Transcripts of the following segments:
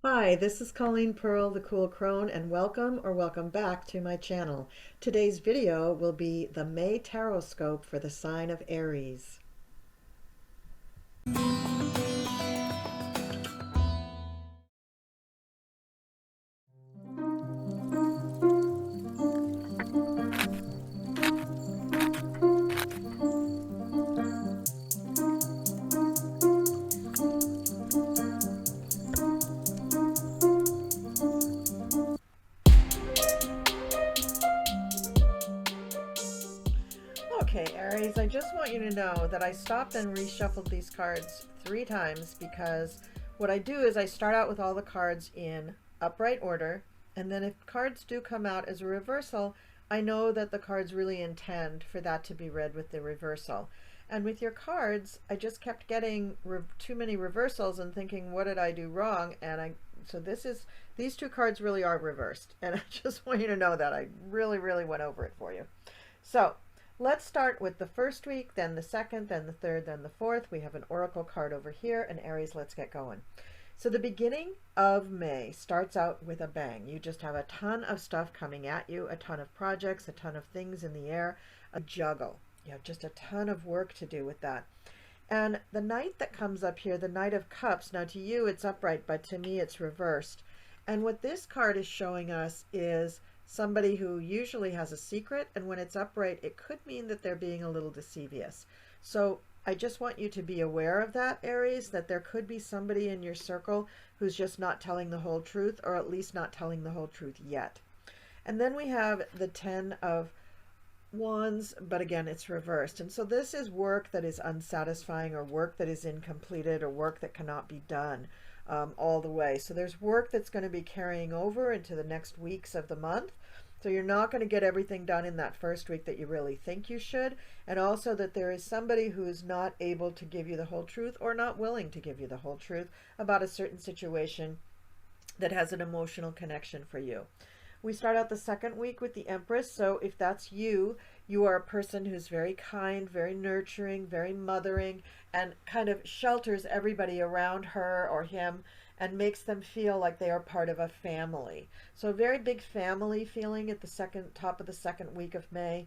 Hi, this is Colleen Pearl, the Cool Crone, and welcome or welcome back to my channel. Today's video will be the May Tarotscope for the sign of Aries. Okay, Aries, I just want you to know that I stopped and reshuffled these cards 3 times because what I do is I start out with all the cards in upright order, and then if cards do come out as a reversal, I know that the cards really intend for that to be read with the reversal. And with your cards, I just kept getting too many reversals and thinking, what did I do wrong? So these 2 cards really are reversed, and I just want you to know that I really went over it for you. So let's start with the first week, then the second, then the third, then the fourth. We have an oracle card over here, and Aries, let's get going. So the beginning of May starts out with a bang. You just have a ton of stuff coming at you, a ton of projects, a ton of things in the air, a juggle. You have just a ton of work to do with that. And the knight that comes up here, the Knight of Cups, now to you it's upright, but to me it's reversed. And what this card is showing us is somebody who usually has a secret, and when it's upright, it could mean that they're being a little deceivious. So I just want you to be aware of that, Aries, that there could be somebody in your circle who's just not telling the whole truth, or at least not telling the whole truth yet. And then we have the 10 of Wands, but again, it's reversed. And so this is work that is unsatisfying, or work that is incompleted, or work that cannot be done all the way. So there's work that's going to be carrying over into the next weeks of the month. So you're not going to get everything done in that first week that you really think you should. And also that there is somebody who is not able to give you the whole truth, or not willing to give you the whole truth about a certain situation that has an emotional connection for you. We start out the second week with the Empress. So if that's you, you are a person who's very kind, very nurturing, very mothering, and kind of shelters everybody around her or him and makes them feel like they are part of a family. So a very big family feeling at the top of the second week of May.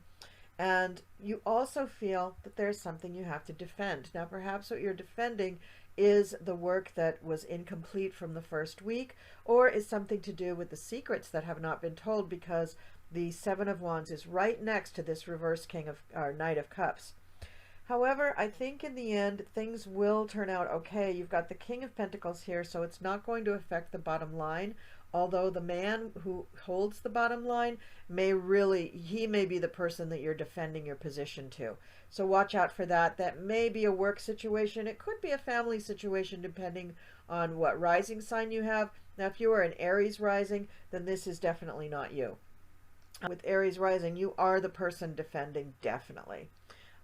And you also feel that there's something you have to defend. Now, perhaps what you're defending is the work that was incomplete from the first week, or is something to do with the secrets that have not been told, because the 7 of Wands is right next to this reverse Knight of Cups. However, I think in the end, things will turn out okay. You've got the King of Pentacles here, so it's not going to affect the bottom line. Although the man who holds the bottom line may be the person that you're defending your position to. So watch out for that. That may be a work situation. It could be a family situation depending on what rising sign you have. Now, if you are an Aries rising, then this is definitely not you. With Aries rising, you are the person defending, definitely.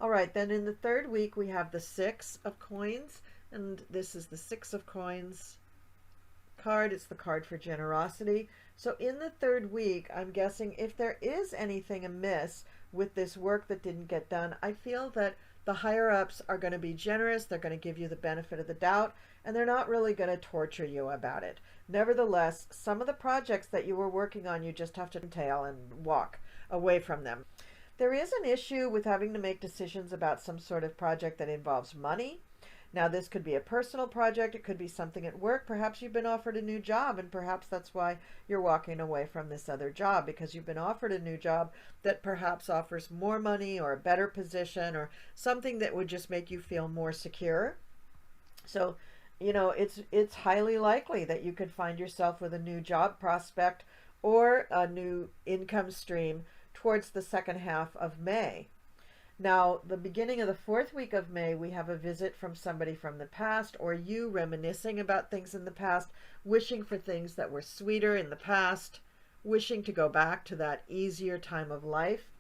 All right, then in the third week, we have the 6 of Coins, and this is the 6 of Coins card. It's the card for generosity. So in the third week, I'm guessing if there is anything amiss with this work that didn't get done, I feel that the higher ups are going to be generous. They're going to give you the benefit of the doubt, and they're not really going to torture you about it. Nevertheless, some of the projects that you were working on, you just have to tail and walk away from them. There is an issue with having to make decisions about some sort of project that involves money. Now, this could be a personal project. It could be something at work. Perhaps you've been offered a new job, and perhaps that's why you're walking away from this other job, because you've been offered a new job that perhaps offers more money or a better position or something that would just make you feel more secure. So, it's highly likely that you could find yourself with a new job prospect or a new income stream towards the second half of May. Now, the beginning of the fourth week of May, we have a visit from somebody from the past, or you reminiscing about things in the past, wishing for things that were sweeter in the past, wishing to go back to that easier time of life.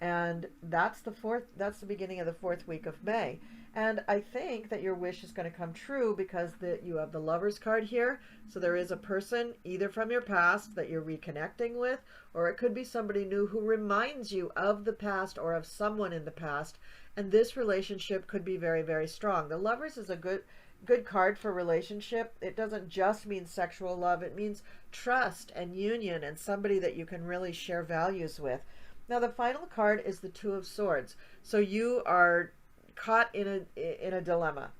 And that's the beginning of the fourth week of May. And I think that your wish is going to come true because you have the Lovers card here. So there is a person either from your past that you're reconnecting with, or it could be somebody new who reminds you of the past or of someone in the past. And this relationship could be very, very strong. The Lovers is a good, good card for relationship. It doesn't just mean sexual love. It means trust and union and somebody that you can really share values with. Now the final card is the Two of Swords. So you are caught in a dilemma.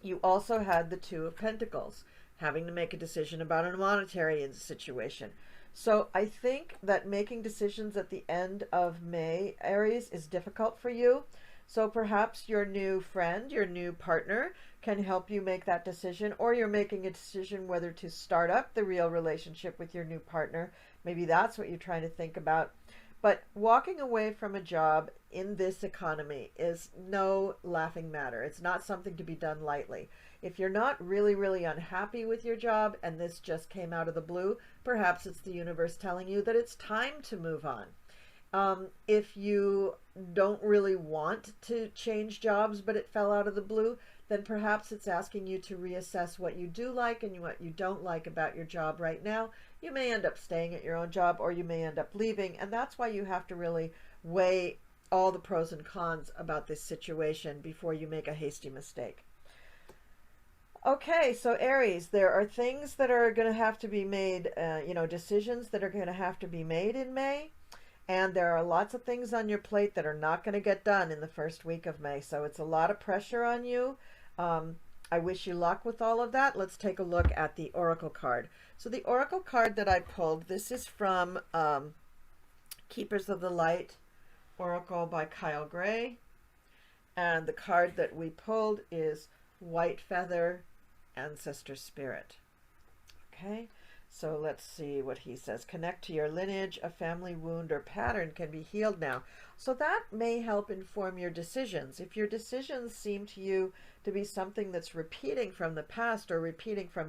You also had the Two of Pentacles, having to make a decision about a monetary situation. So I think that making decisions at the end of May, Aries, is difficult for you. So perhaps your new friend, your new partner can help you make that decision, or you're making a decision whether to start up the real relationship with your new partner. Maybe that's what you're trying to think about. But walking away from a job in this economy is no laughing matter. It's not something to be done lightly. If you're not really, really unhappy with your job and this just came out of the blue, perhaps it's the universe telling you that it's time to move on. If you don't really want to change jobs, but it fell out of the blue, then perhaps it's asking you to reassess what you do like and what you don't like about your job right now. You may end up staying at your own job, or you may end up leaving. And that's why you have to really weigh all the pros and cons about this situation before you make a hasty mistake. Okay, so Aries, there are things that are going to have to be made, decisions that are going to have to be made in May. And there are lots of things on your plate that are not going to get done in the first week of May. So it's a lot of pressure on you. I wish you luck with all of that. Let's take a look at the Oracle card. So the Oracle card that I pulled, this is from Keepers of the Light Oracle by Kyle Gray. And the card that we pulled is White Feather, Ancestor Spirit. Okay. So let's see what he says. Connect to your lineage. A family wound or pattern can be healed now. So that may help inform your decisions. If your decisions seem to you to be something that's repeating from the past or repeating from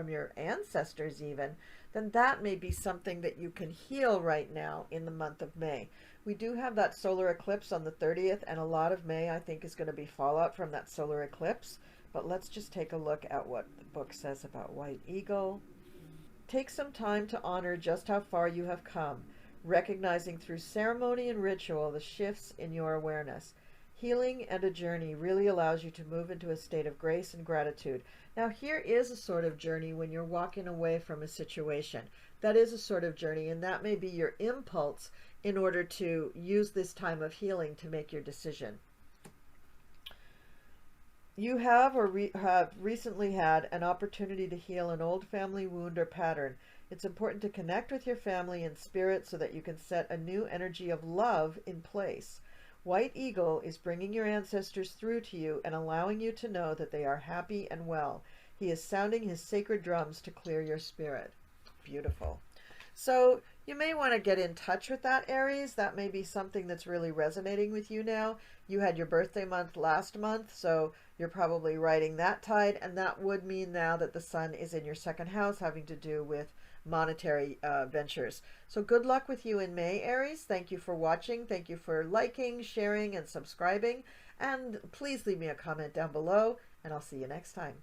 your ancestors even, then that may be something that you can heal right now in the month of May. We do have that solar eclipse on the 30th, and a lot of May, I think, is going to be fallout from that solar eclipse. But let's just take a look at what the book says about White Eagle. Take some time to honor just how far you have come, recognizing through ceremony and ritual the shifts in your awareness. Healing and a journey really allows you to move into a state of grace and gratitude. Now, here is a sort of journey when you're walking away from a situation. That is a sort of journey, and that may be your impulse in order to use this time of healing to make your decision. You have have recently had an opportunity to heal an old family wound or pattern. It's important to connect with your family and spirit so that you can set a new energy of love in place. White Eagle is bringing your ancestors through to you and allowing you to know that they are happy and well. He is sounding his sacred drums to clear your spirit. Beautiful. So you may want to get in touch with that, Aries. That may be something that's really resonating with you now. You had your birthday month last month, so you're probably riding that tide, and that would mean now that the sun is in your second house, having to do with monetary ventures. So good luck with you in May, Aries. Thank you for watching. Thank you for liking, sharing, and subscribing. And please leave me a comment down below, and I'll see you next time.